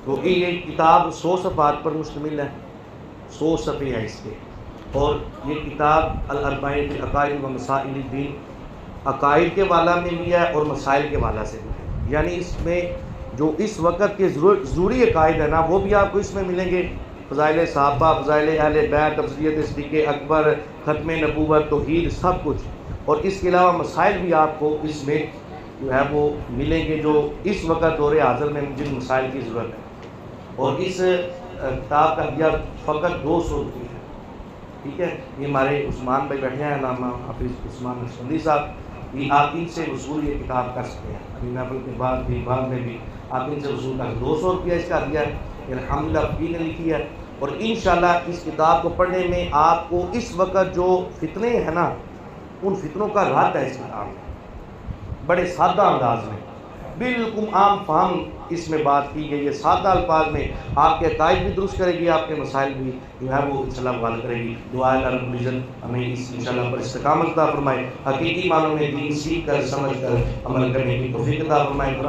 تو یہ کتاب 100 صفحات پر مشتمل ہے، 100 صفحے ہیں اس کے، اور یہ کتاب الاربعین فی العقائد و مسائل الدین، عقائد کے والا میں بھی ہے اور مسائل کے والا سے بھی ہے، یعنی اس میں جو اس وقت کے ضروری عقائد ہے نا وہ بھی آپ کو اس میں ملیں گے، فضائل صحابہ، فضائل اہل بیت، تفضیلۃ صدیق اکبر، ختم نبوت، توحید، سب کچھ، اور اس کے علاوہ مسائل بھی آپ کو اس میں جو ہے وہ ملیں گے جو اس وقت دور حاضر میں جن مسائل کی ضرورت ہے۔ اور اس کتاب کا دیا فقط 200 روپئے ہے، ٹھیک ہے۔ یہ ہمارے عثمان بھائی بیٹھے ہیں، علامہ حافظ عثمان نقشبندی صاحب، یہ آپ ان سے وصول یہ کتاب کر سکتے ہیں، ابھی محفل کے بعد میں بھی آپ ان سے وصول کر 200 روپیہ اس کا دیا ہے، الحمدللہ فی نے لکھی ہے۔ اور انشاءاللہ اس کتاب کو پڑھنے میں آپ کو اس وقت جو فتنے ہیں نا ان فتنوں کا رد ہے اس کتاب میں، بڑے سادہ انداز میں، بالکل عام فہم اس میں بات کی گئی ہے، سادہ الفاظ میں، آپ کے عقائد بھی درست کرے گی، آپ کے مسائل بھی جو ہے وہ انشاءاللہ حل کرے گی۔ دعا ہے اللہ رب العزت ہمیں اس انشاءاللہ پر استقامت عطا فرمائے، حقیقی معنوں میں دین سیکھ کر سمجھ کر عمل کرنے کی توفیق عطا فرمائے۔